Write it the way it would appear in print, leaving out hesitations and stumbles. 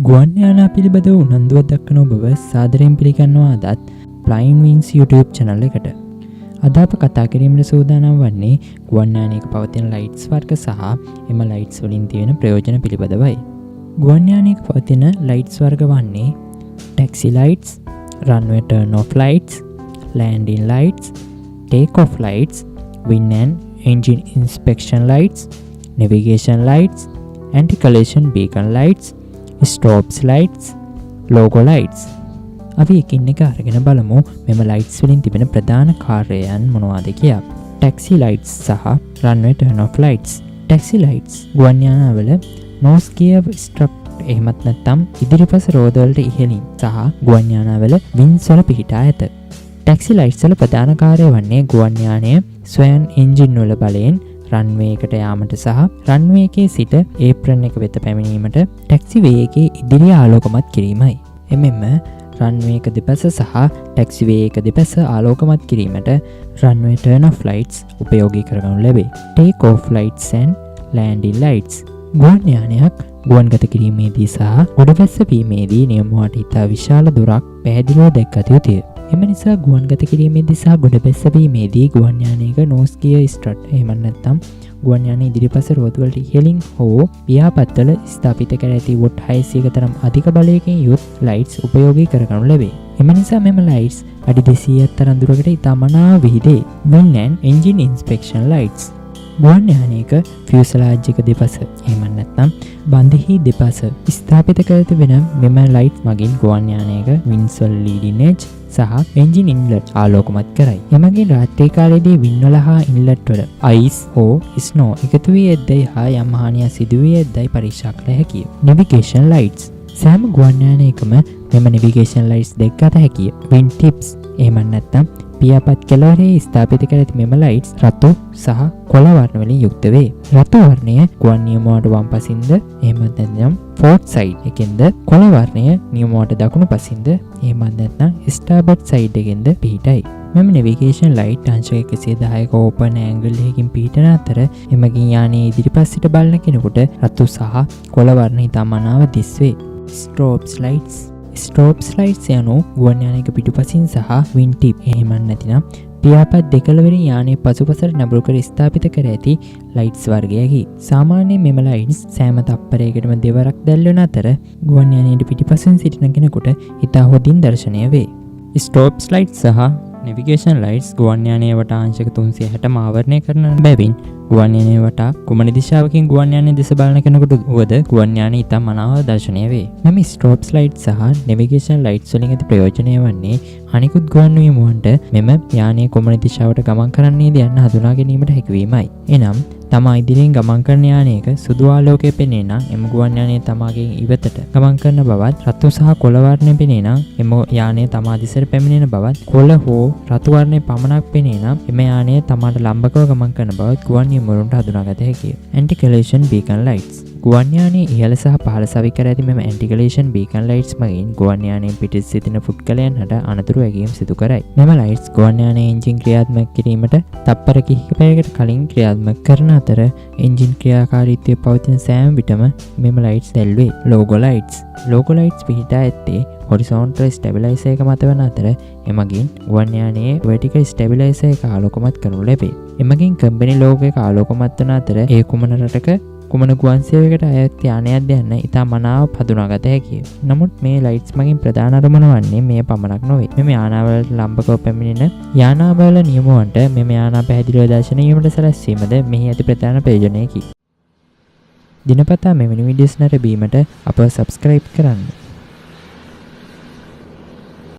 ගුවන් යානා පිළිබඳව උනන්දුවක් දක්වන ඔබව සාදරයෙන් පිළිගන්නවා අදත් Flying Wings YouTube channel එකට. අද අප කතා කිරීමට සූදානම් වන්නේ ගුවන් යානයක පවතින ලයිට්ස් වර්ග සහ එම ලයිට්ස් වලින් තියෙන ප්‍රයෝජන පිළිබඳවයි. ගුවන් යානයක පවතින ලයිට්ස් වර්ග වන්නේ taxi lights, runway turn off lights, landing lights, take off lights, wind and engine inspection lights, navigation lights, anti-collision beacon lights, strobes lights, logo lights. අපි එකින් එක අරගෙන බලමු මෙම ලයිට්ස් වලින් තිබෙන ප්‍රධාන කාර්යයන් මොනවාද කියලා. ටැක්සි ලයිට්ස් සහ runway turn off lights. Taxi lights ගුවන් යානාවල නෝස් ගියර් ස්ට්‍රක්ට් එහෙමත් නැත්නම් ඉදිරිපස රෝද වලට ඉහළින් සහ ගුවන් යානාවල වින්ස් වල පිහිටා ඇත. ටැක්සි ලයිට්ස් වල ප්‍රධාන කාර්යය වන්නේ ගුවන් යානය ස්වයං එන්ජින් වල බලයෙන් රන්වේ එකට යාමට සහ රන්වේ එකේ සිට ඒප්‍රන් එක වෙත පැමිණීමට ටැක්සි වේ එකේ ඉදිරිය ආලෝකමත් කිරීමයි. එමෙන්ම රන්වේ එක දෙපස සහ ටැක්සි වේ එක දෙපස ආලෝකමත් කිරීමට රන්වේ ටර්න් ඔෆ් ලයිට්ස් උපයෝගී කරගනු ලැබේ. Take off lights and landing lights. ගුවන් යානයක් ගුවන්ගත කිරීමේදී සහ ගොඩබැස්ස වීමේදී නියමුවට ඉතා විශාල දුරක් පැහැදිලිව දැක්කත යුතුය. එම නිසා ගුවන්ගත කිරීමේදී සහ ගොඩබැස්ස වීමේදී ගුවන් යානයක නෝස් ගියර් ස්ට්‍රට් එහෙම නැත්නම් ගුවන් යානයේ ඉදිරිපස රෝද වලට ඉහළින් හෝ පියාපත්වල ස්ථාපිත කර ඇති වොට් 600ක තරම් අධික බලයකින් යුත් ලයිට්ස් උපයෝගී කරගනු ලැබේ. එම නිසා මෙම ලයිට්ස් අඩි 200ක් තරම් දුරකට ඉතා මනාව විහිදේ. wind and engine inspection lights. ගුවන් යානයක ෆියුසලාජ් එක දෙපස එහෙම නැත්නම් බන්දෙහි දෙපස ස්ථාපිත කර තිබෙන මෙම ලයිට් මගින් ගුවන් යානයක වින්ස් වල ලීඩින් එජ් සහ එන්ජින් ඉන්ලට් ආලෝකමත් කරයි. එමගින් රාත්‍රී කාලයේදී වින්වල හා ඉන්ලට් වල අයිස් හෝ ස්නෝ එකතු වී ඇද්දයි හා යම් හානියක් සිදු වී ඇද්දයි පරීක්ෂා කළ හැකිය. নেভিগේෂන් ලයිට්ස්. සෑම ගුවන් යානයකම මෙම নেভিගේෂන් ලයිට්ස් දැක්කත හැකිය. වින් ටිප්ස් එහෙම නැත්නම් පියාපත් කෙළවරේ ස්ථාපිත කර ඇති මෙම ලයිට්ස් රතු සහ කොළ වර්ණ වලින් යුක්ත වේ. රතු වර්ණය ගුවන් නියමුවට වම් පසින්ද එහෙමත් නැත්නම් ෆෝර්ත් සයිඩ් එකෙන්ද, කොළ වර්ණය නියමුවට දකුණු පසින්ද එහෙමත් නැත්නම් ස්ටාර්බෝඩ් සයිඩ් එකෙන්ද පිහිටයි. මෙම নেভিගේෂන් ලයිට් අංශක 110ක ඕපන් ඇන්ගල් එකකින් පිහිටන අතර එමගින් යානයේ ඉදිරිපස් සිට බලන කෙනෙකුට රතු සහ කොළ වර්ණ ඉතා මනාව දිස්වේ. ස්ට්‍රෝබ්ස් ලයිට්ස්. ස්ටෝප්ස් ලයිට්ස් යනු ගුවන් යානයක පිටුපසින් සහ වින් ටිප් එහෙම නැතිනම් පියාපත් දෙකළවරින් යානයේ පසුපසට නැඹුරු කර ස්ථාපිත කර ඇති ලයිට්ස් වර්ගයකි. සාමාන්‍යයෙන් මෙම ලයිට්ස් සෑම තප්පරයකටම දෙවරක් දැල්වෙන අතර ගුවන් යානයේ පිටුපසින් සිටින කෙනෙකුට ඉතා හොඳින් දැర్శණය වේ. ස්ටෝප්ස් ලයිට්ස් සහ নেভিගේෂන් ලයිට්ස් ගුවන් යානයේ වටා අංශක 360ම ආවරණය කරන බැවින් ගුවන් යානයේ වටා කුමන දිශාවකින් ගුවන් යානයේ දෙස බලන කෙනෙකුට වුවද ගුවන් යානය ඉතා මනාව දැర్శණය වේ. මෙම ස්ටෝප්ස් ලයිට්ස් සහ নেভিගේෂන් ලයිට්ස් වලින් ඇති ප්‍රයෝජනය වන්නේ අනිකුත් ගුවන් නියමුවන්ට මෙම යානයේ කුමන දිශාවට ගමන් කරන්නේද යන්න හඳුනා ගැනීමට හැකියවීමයි. එනම් තමා ඉදිරියෙන් ගමන් කරන යානයක සුදු ආලෝකය පෙනේ නම් එම ගුවන් යානය තමාගෙන් ඉවතට ගමන් කරන බවත්, රතු සහ කොළ වර්ණය පෙනේ නම් එම යානය තමා දිසට පැමිණෙන බවත්, කොළ හෝ රතු වර්ණය පමණක් පෙනේ නම් එම යානය තමාට ලම්බකව ගමන් කරන බවත් ගුවන් නියමුවරුන්ට හඳුනාගත හැකිය. anti-collision beacon lights. ගුවන් යානයේ ඉහළ සහ පහළ සවි කර ඇති මෙම anti-collision beacon lights මගින් ගුවන් යානයෙන් පිටත සිටින පුද්ගලයන් හට අනතුරු වැගීම් සිදු කරයි. මෙම ලයිට්ස් ගුවන් යානයේ එන්ජින් ක්‍රියාත්මක කිරීමට තප්පර කිහිපයකට කලින් ක්‍රියාත්මක කරන අතර එන්ජින් ක්‍රියාකාරීත්වය පවතින සෑම විටම මෙම ලයිට්ස් දැල්වේ. Logo lights. ලෝගෝ ලයිට්ස් පිහිටා ඇත්තේ හොරිසොන්ටල් ස්ටැබිලයිසර් එක මත වන අතර එමගින් ගුවන් යානයේ වර්ටිකල් ස්ටැබිලයිසර් එක ආලෝකමත් කරනු ලැබේ. එමගින් කම්පැනි ලෝගෝ එක ආලෝකමත් වන අතර ඒ කුමන රටක කුමන ගුවන් සේවයකට අයත් යානයක්ද යන්න ඉතා මනාව හඳුනාගත හැකිය. නමුත් මේ ලයිට්ස් මගින් ප්‍රධාන අරමුණ වන්නේ මෙය පමණක් නොවේ. මෙම යානාවලට ලම්බකව පැමිණෙන යානාවල නියමුවන්ට මෙම යානා පැහැදිලිව දැర్శණය වීමට සැලැස්වීමද මෙහි ඇති ප්‍රධාන ප්‍රයෝජනයකි. දිනපතා මෙවැනි වීඩියෝස් නැරඹීමට අපව සබ්ස්ක්‍රයිබ් කරන්න.